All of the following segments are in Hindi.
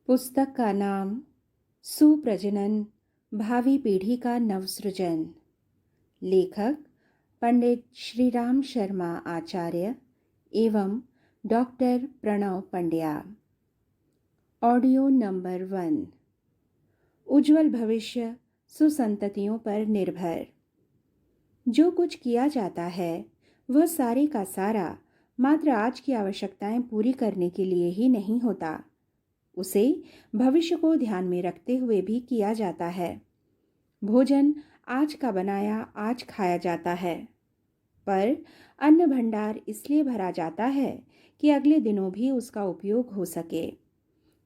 पुस्तक का नाम सुप्रजनन, भावी पीढ़ी का नवसृजन। लेखक पंडित श्रीराम शर्मा आचार्य एवं doctor Pranav Pandya. Audio number 1। उज्ज्वल भविष्य सुसंततियों पर निर्भर। जो कुछ किया जाता है वह सारे का सारा मात्र आज की आवश्यकताएं पूरी करने के लिए ही नहीं होता, उसे भविष्य को ध्यान में रखते हुए भी किया जाता है। भोजन आज का बनाया आज खाया जाता है, पर अन्न भंडार इसलिए भरा जाता है कि अगले दिनों भी उसका उपयोग हो सके।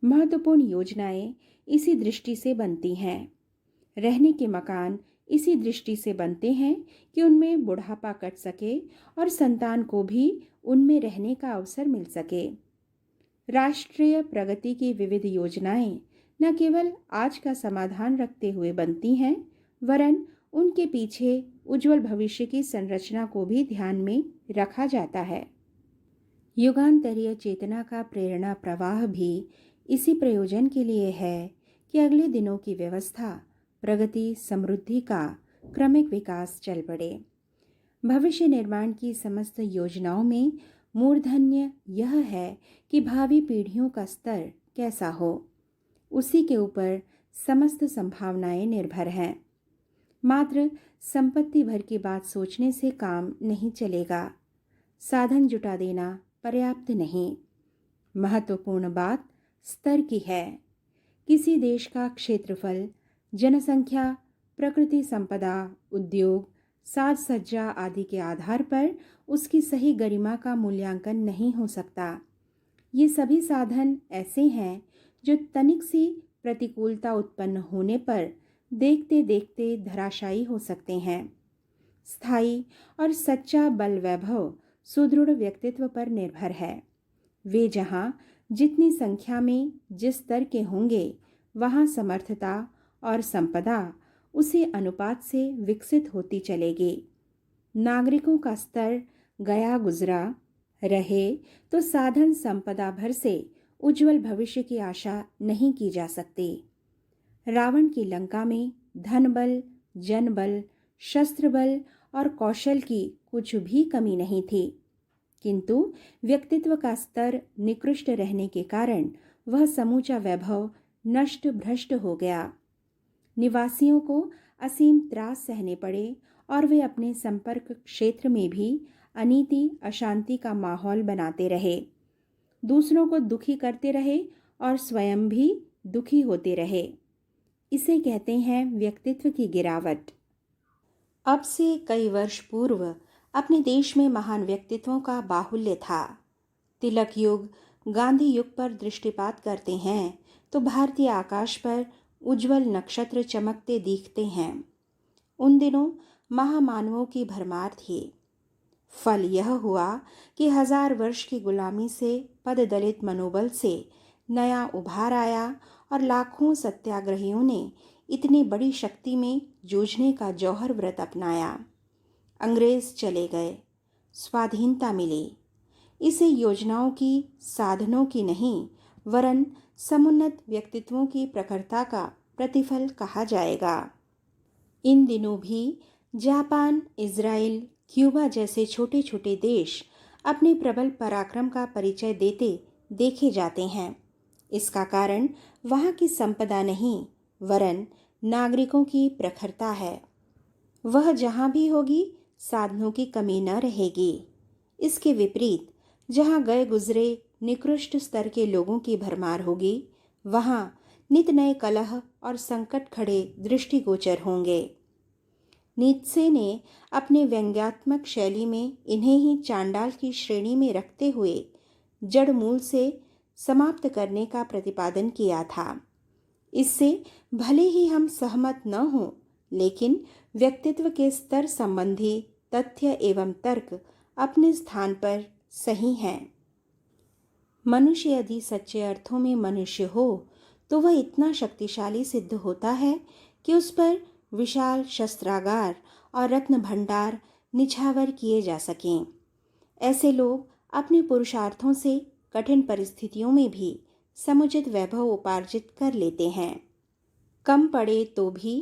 महत्वपूर्ण योजनाएं इसी दृष्टि से बनती हैं। रहने के मकान इसी दृष्टि से बनते हैं कि उनमें बुढ़ापा कट सके और संतान को भी उनमें रहने का अवसर मिल सके। राष्ट्रीय प्रगति की विविध योजनाएं न केवल आज का समाधान रखते हुए बनती हैं, वरन उनके पीछे उज्जवल भविष्य की संरचना को भी ध्यान में रखा जाता है। युगांतरीय चेतना का प्रेरणा प्रवाह भी इसी प्रयोजन के लिए है कि अगले दिनों की व्यवस्था, प्रगति, समृद्धि का क्रमिक विकास चल पड़े। भविष्य निर्माण की समस्त योजनाओं में मूर्धन्य यह है कि भावी पीढ़ियों का स्तर कैसा हो, उसी के ऊपर समस्त संभावनाएं निर्भर हैं। मात्र संपत्ति भर की बात सोचने से काम नहीं चलेगा। साधन जुटा देना पर्याप्त नहीं। महत्वपूर्ण बात स्तर की है। किसी देश का क्षेत्रफल, जनसंख्या, प्रकृति संपदा, उद्योग, साज सज्जा आदि के आधार पर उसकी सही गरिमा का मूल्यांकन नहीं हो सकता। ये सभी साधन ऐसे हैं जो तनिक सी प्रतिकूलता उत्पन्न होने पर देखते देखते धराशायी हो सकते हैं। स्थायी और सच्चा बल वैभव सुदृढ़ व्यक्तित्व पर निर्भर है। वे जहाँ जितनी संख्या में जिस स्तर के होंगे, वहाँ समर्थता और संपदा उसी अनुपात से विकसित होती चलेगी। नागरिकों का स्तर गया गुजरा रहे तो साधन संपदा भर से उज्जवल भविष्य की आशा नहीं की जा सकती। रावण की लंका में धन बल, जन बल, शस्त्र बल और कौशल की कुछ भी कमी नहीं थी, किंतु व्यक्तित्व का स्तर निकृष्ट रहने के कारण वह समूचा वैभव नष्ट भ्रष्ट हो गया। निवासियों को असीम त्रास सहने पड़े और वे अपने संपर्क क्षेत्र में भी अनीति, अशांति का माहौल बनाते रहे, दूसरों को दुखी करते रहे और स्वयं भी दुखी होते रहे। इसे कहते हैं व्यक्तित्व की गिरावट। अब से कई वर्ष पूर्व अपने देश में महान व्यक्तित्वों का बाहुल्य था। तिलक युग, गांधी युग पर दृष्टिपात करते हैं तो भारतीय आकाश पर उज्जवल नक्षत्र चमकते दिखते हैं। उन दिनों महामानवों की भरमार थी। फल यह हुआ कि 1000 वर्ष की गुलामी से पददलित मनोबल से नया उभार आया और लाखों सत्याग्रहियों ने इतनी बड़ी शक्ति में जूझने का जौहर व्रत अपनाया। अंग्रेज चले गए, स्वाधीनता मिली। इसे योजनाओं की, साधनों की नहीं, वरन समुन्नत व्यक्तित्वों की प्रखरता का प्रतिफल कहा जाएगा। इन दिनों भी जापान, इजराइल, क्यूबा जैसे छोटे छोटे देश अपने प्रबल पराक्रम का परिचय देते देखे जाते हैं। इसका कारण वहाँ की संपदा नहीं, वरन नागरिकों की प्रखरता है। वह जहाँ भी होगी साधनों की कमी न रहेगी। इसके विपरीत जहाँ गए गुजरे निकृष्ट स्तर के लोगों की भरमार होगी, वहाँ नित नए कलह और संकट खड़े दृष्टिगोचर होंगे। नीत्से ने अपने व्यंग्यात्मक शैली में इन्हें ही चांडाल की श्रेणी में रखते हुए जड़ मूल से समाप्त करने का प्रतिपादन किया था। इससे भले ही हम सहमत न हों, लेकिन व्यक्तित्व के स्तर संबंधी तथ्य एवं तर्क अपने स्थान पर सही हैं। मनुष्य यदि सच्चे अर्थों में मनुष्य हो तो वह इतना शक्तिशाली सिद्ध होता है कि उस पर विशाल शस्त्रागार और रत्न भंडार निछावर किए जा सकें। ऐसे लोग अपने पुरुषार्थों से कठिन परिस्थितियों में भी समुचित वैभव उपार्जित कर लेते हैं। कम पड़े तो भी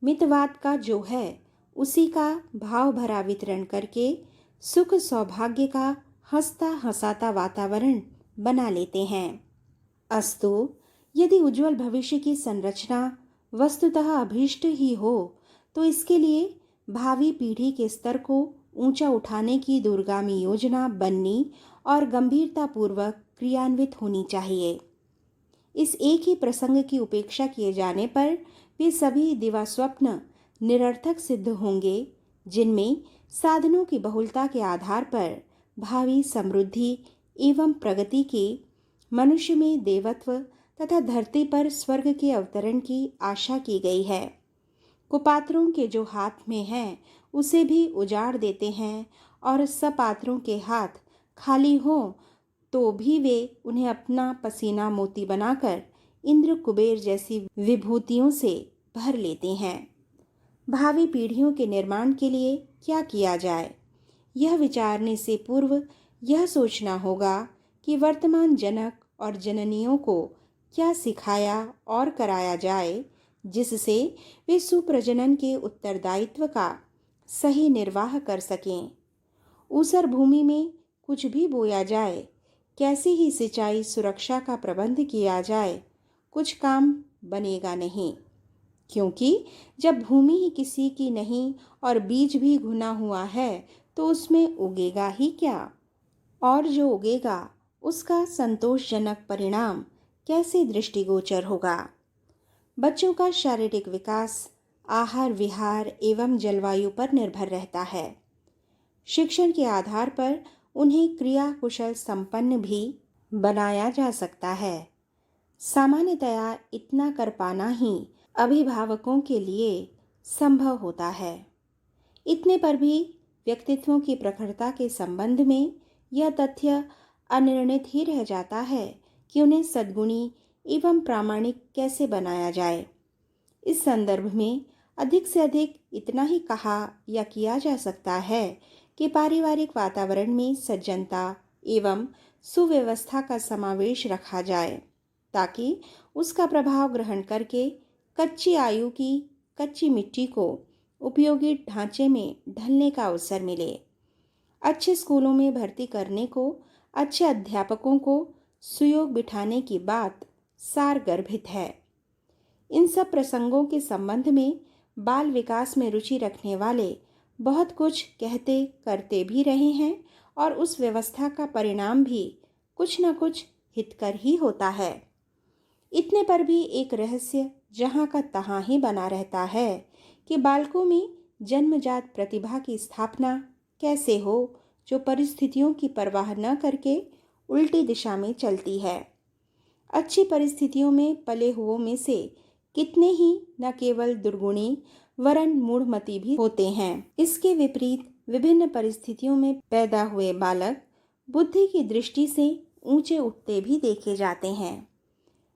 मितवाद का जो है उसी का भाव भरा वितरण करके सुख सौभाग्य का हंसता हंसाता वातावरण बना लेते हैं। अस्तु, यदि उज्जवल भविष्य की संरचना वस्तुतः अभीष्ट ही हो तो इसके लिए भावी पीढ़ी के स्तर को ऊंचा उठाने की दूरगामी योजना बननी और गंभीरतापूर्वक क्रियान्वित होनी चाहिए। इस एक ही प्रसंग की उपेक्षा किए जाने पर वे सभी दिवास्वप्न निरर्थक सिद्ध होंगे जिनमें साधनों की बहुलता के आधार पर भावी समृद्धि एवं प्रगति के मनुष्य में देवत्व तथा धरती पर स्वर्ग के अवतरण की आशा की गई है। कुपात्रों के जो हाथ में है उसे भी उजाड़ देते हैं और सपात्रों के हाथ खाली हो तो भी वे उन्हें अपना पसीना मोती बनाकर इंद्र कुबेर जैसी विभूतियों से भर लेते हैं। भावी पीढ़ियों के निर्माण के लिए क्या किया जाए, यह विचारने से पूर्व यह सोचना होगा कि वर्तमान जनक और जननियों को क्या सिखाया और कराया जाए जिससे वे सुप्रजनन के उत्तरदायित्व का सही निर्वाह कर सकें। ऊसर भूमि में कुछ भी बोया जाए, कैसी ही सिंचाई सुरक्षा का प्रबंध किया जाए, कुछ काम बनेगा नहीं, क्योंकि जब भूमि ही किसी की नहीं और बीज भी घुना हुआ है तो उसमें उगेगा ही क्या, और जो उगेगा उसका संतोषजनक परिणाम कैसे दृष्टिगोचर होगा। बच्चों का शारीरिक विकास आहार विहार एवं जलवायु पर निर्भर रहता है। शिक्षण के आधार पर उन्हें क्रिया कुशल संपन्न भी बनाया जा सकता है। सामान्यतया इतना कर पाना ही अभिभावकों के लिए संभव होता है। इतने पर भी व्यक्तित्वों की प्रखरता के संबंध में यह तथ्य अनिर्णित ही रह जाता है कि उन्हें सद्गुणी एवं प्रामाणिक कैसे बनाया जाए। इस संदर्भ में अधिक से अधिक इतना ही कहा या किया जा सकता है कि पारिवारिक वातावरण में सज्जनता एवं सुव्यवस्था का समावेश रखा जाए ताकि उसका प्रभाव ग्रहण करके कच्ची आयु की कच्ची मिट्टी को उपयोगी ढांचे में ढलने का अवसर मिले। अच्छे स्कूलों में भर्ती करने को, अच्छे अध्यापकों को सुयोग बिठाने की बात सारगर्भित है। इन सब प्रसंगों के संबंध में बाल विकास में रुचि रखने वाले बहुत कुछ कहते करते भी रहे हैं और उस व्यवस्था का परिणाम भी कुछ न कुछ हितकर ही होता है। इतने पर भी एक रहस्य जहाँ का तहाँ ही बना रहता है कि बालकों में जन्मजात प्रतिभा की स्थापना कैसे हो जो परिस्थितियों की परवाह न करके उल्टी दिशा में चलती है। अच्छी परिस्थितियों में पले हुओं में से कितने ही न केवल दुर्गुणी वरन मूढ़मती भी होते हैं। इसके विपरीत विभिन्न परिस्थितियों में पैदा हुए बालक बुद्धि की दृष्टि से ऊंचे उठते भी देखे जाते हैं।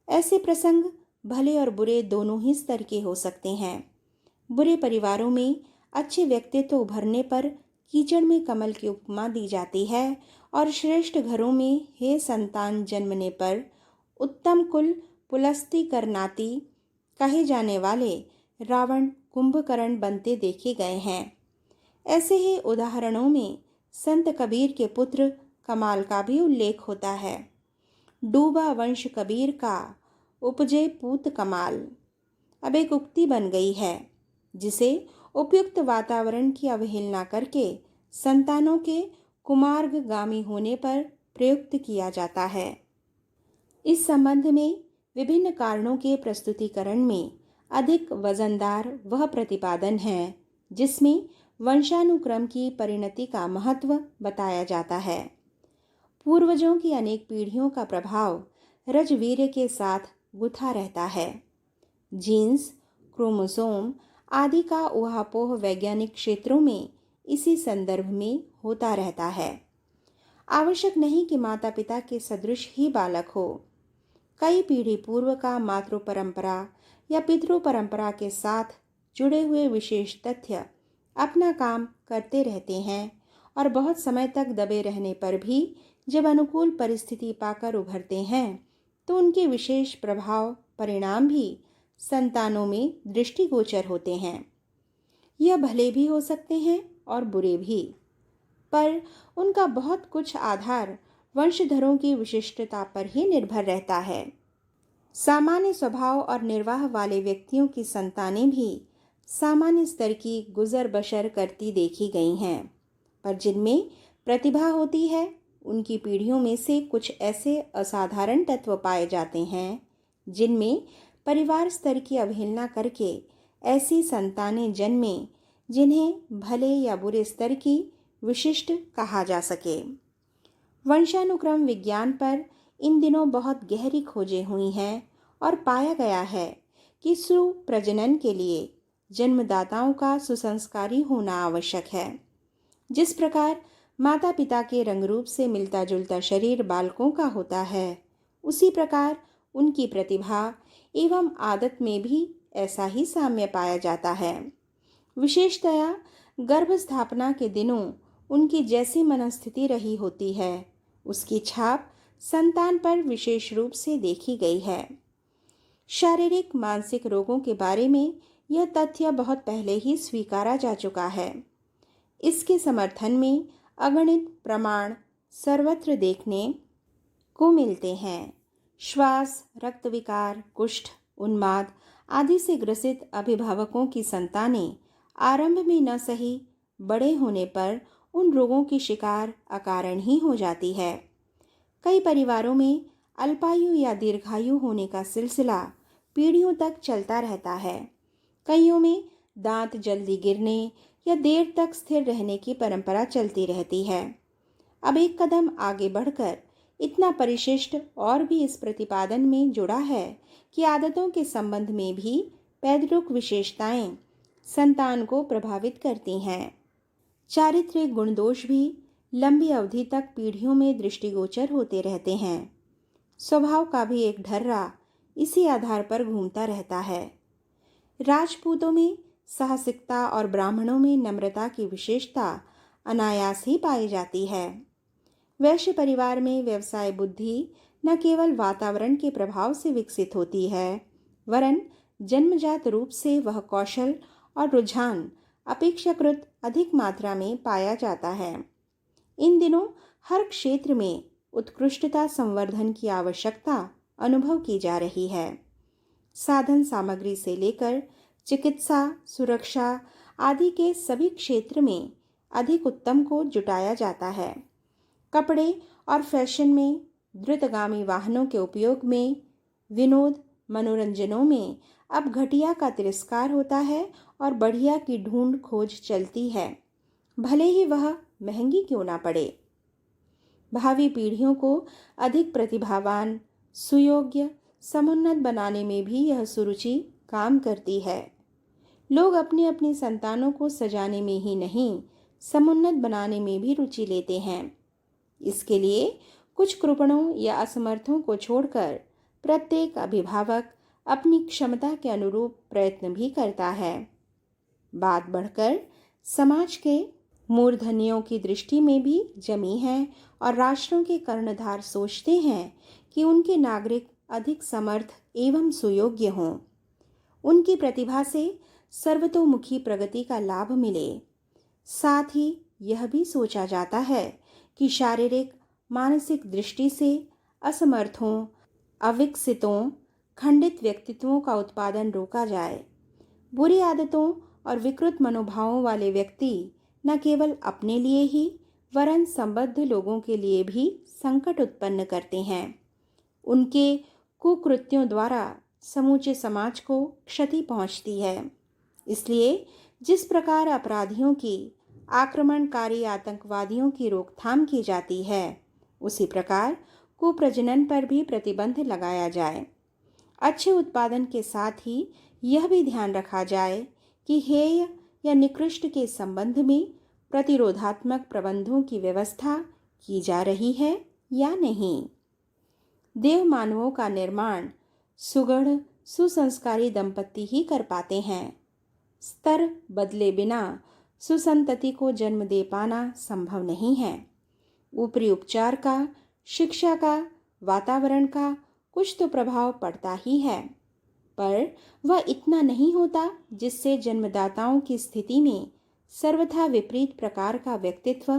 ऐसे प्रसंग भले और बुरे दोनों ही स्तर के हो सकते हैं। बुरे परिवारों में अच्छे व्यक्तित्व उभरने पर कीचड़ में कमल की उपमा दी जाती है और श्रेष्ठ घरों में हे संतान जन्मने पर उत्तम कुल पुलस्ती करनाती कहे जाने वाले रावण कुंभकर्ण बनते देखे गए हैं। ऐसे ही उदाहरणों में संत कबीर के पुत्र कमाल का भी उल्लेख होता है। डूबा वंश कबीर का उपजे पूत कमाल अब एक उक्ति बन गई है जिसे उपयुक्त वातावरण की अवहेलना करके संतानों के कुमार्गगामी होने पर प्रयुक्त किया जाता है। इस संबंध में विभिन्न कारणों के प्रस्तुतिकरण में अधिक वजनदार वह प्रतिपादन है जिसमें वंशानुक्रम की परिणति का महत्व बताया जाता है। पूर्वजों की अनेक पीढ़ियों का प्रभाव रजवीर्य के साथ गुथा रहता है। जीन्स, क्रोमोसोम आदि का ऊहापोह वैज्ञानिक क्षेत्रों में इसी संदर्भ में होता रहता है। आवश्यक नहीं कि माता पिता के सदृश ही बालक हो। कई पीढ़ी पूर्व का मातृ परंपरा या पितृ परंपरा के साथ जुड़े हुए विशेष तथ्य अपना काम करते रहते हैं और बहुत समय तक दबे रहने पर भी जब अनुकूल परिस्थिति पाकर उभरते हैं तो उनके विशेष प्रभाव परिणाम भी संतानों में दृष्टिगोचर होते हैं। यह भले भी हो सकते हैं और बुरे भी, पर उनका बहुत कुछ आधार वंशधरों की विशिष्टता पर ही निर्भर रहता है। सामान्य स्वभाव और निर्वाह वाले व्यक्तियों की संतानें भी सामान्य स्तर की गुजर बसर करती देखी गई हैं, पर जिनमें प्रतिभा होती है उनकी पीढ़ियों में से कुछ ऐसे असाधारण तत्व पाए जाते हैं जिनमें परिवार स्तर की अवहेलना करके ऐसी संतानें जन्में जिन्हें भले या बुरे स्तर की विशिष्ट कहा जा सके। वंशानुक्रम विज्ञान पर इन दिनों बहुत गहरी खोजें हुई हैं और पाया गया है कि सुप्रजनन के लिए जन्मदाताओं का सुसंस्कारी होना आवश्यक है। जिस प्रकार माता पिता के रंग रूप से मिलता जुलता शरीर बालकों का होता है, उसी प्रकार उनकी प्रतिभा एवं आदत में भी ऐसा ही साम्य पाया जाता है। विशेषतया गर्भ स्थापना के दिनों उनकी जैसी मनस्थिति रही होती है, उसकी छाप संतान पर विशेष रूप से देखी गई है। शारीरिक मानसिक रोगों के बारे में यह तथ्य बहुत पहले ही स्वीकारा जा चुका है। इसके समर्थन में अगणित प्रमाण सर्वत्र देखने को मिलते हैं। श्वास, रक्त विकार, कुष्ठ, उन्माद आदि से ग्रसित अभिभावकों की संतानें आरंभ में न सही, बड़े होने पर उन रोगों की शिकार अकारण ही हो जाती है। कई परिवारों में अल्पायु या दीर्घायु होने का सिलसिला पीढ़ियों तक चलता रहता है। कईयों में दांत जल्दी गिरने या देर तक स्थिर रहने की परंपरा चलती रहती है। अब एक कदम आगे बढ़कर इतना परिशिष्ट और भी इस प्रतिपादन में जुड़ा है कि आदतों के संबंध में भी पैतृक विशेषताएं संतान को प्रभावित करती हैं। चारित्रिक गुणदोष भी लंबी अवधि तक पीढ़ियों में दृष्टिगोचर होते रहते हैं। स्वभाव का भी एक ढर्रा इसी आधार पर घूमता रहता है। राजपूतों में साहसिकता और ब्राह्मणों में नम्रता की विशेषता अनायास ही पाई जाती है। वैश्य परिवार में व्यवसाय बुद्धि न केवल वातावरण के प्रभाव से विकसित होती है, वरन जन्मजात रूप से वह कौशल और रुझान अपेक्षाकृत अधिक मात्रा में पाया जाता है। इन दिनों हर क्षेत्र में उत्कृष्टता संवर्धन की आवश्यकता अनुभव की जा रही है। साधन सामग्री से लेकर चिकित्सा, सुरक्षा आदि के सभी क्षेत्र में अधिक उत्तम को जुटाया जाता है। कपड़े और फैशन में, द्रुतगामी वाहनों के उपयोग में, विनोद मनोरंजनों में अब घटिया का तिरस्कार होता है और बढ़िया की ढूंढ खोज चलती है, भले ही वह महंगी क्यों ना पड़े। भावी पीढ़ियों को अधिक प्रतिभावान, सुयोग्य, समुन्नत बनाने में भी यह सुरुचि काम करती है। लोग अपनी अपनी संतानों को सजाने में ही नहीं, समुन्नत बनाने में भी रुचि लेते हैं। इसके लिए कुछ कृपणों या असमर्थों को छोड़कर प्रत्येक अभिभावक अपनी क्षमता के अनुरूप प्रयत्न भी करता है। बात बढ़कर समाज के मूर्धन्यों की दृष्टि में भी जमी है और राष्ट्रों के कर्णधार सोचते हैं कि उनके नागरिक अधिक समर्थ एवं सुयोग्य हों, उनकी प्रतिभा से सर्वतोमुखी प्रगति का लाभ मिले। साथ ही यह भी सोचा जाता है कि शारीरिक मानसिक दृष्टि से असमर्थों, अविकसितों, खंडित व्यक्तित्वों का उत्पादन रोका जाए। बुरी आदतों और विकृत मनोभावों वाले व्यक्ति न केवल अपने लिए ही वरन संबद्ध लोगों के लिए भी संकट उत्पन्न करते हैं। उनके कुकृत्यों द्वारा समूचे समाज को क्षति पहुंचती है। इसलिए जिस प्रकार अपराधियों की, आक्रमणकारी आतंकवादियों की रोकथाम की जाती है, उसी प्रकार कुप्रजनन पर भी प्रतिबंध लगाया जाए। अच्छे उत्पादन के साथ ही यह भी ध्यान रखा जाए कि हेय या निकृष्ट के संबंध में प्रतिरोधात्मक प्रबंधों की व्यवस्था की जा रही है या नहीं। देव मानवों का निर्माण सुगढ़ सुसंस्कारी दंपति ही कर पाते हैं। स्तर बदले बिना सुसंतति को जन्म दे पाना संभव नहीं है। ऊपरी उपचार का, शिक्षा का, वातावरण का कुछ तो प्रभाव पड़ता ही है, पर वह इतना नहीं होता जिससे जन्मदाताओं की स्थिति में सर्वथा विपरीत प्रकार का व्यक्तित्व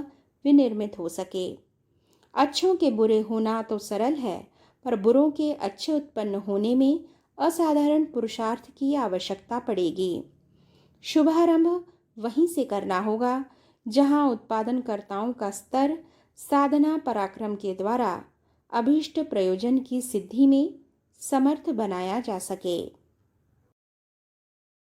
विनिर्मित हो सके। अच्छों के बुरे होना तो सरल है, पर बुरों के अच्छे उत्पन्न होने में असाधारण पुरुषार्थ की आवश्यकता पड़ेगी। शुभारंभ वहीं से करना होगा जहां उत्पादनकर्ताओं का स्तर साधना पराक्रम के द्वारा अभीष्ट प्रयोजन की सिद्धि में समर्थ बनाया जा सके।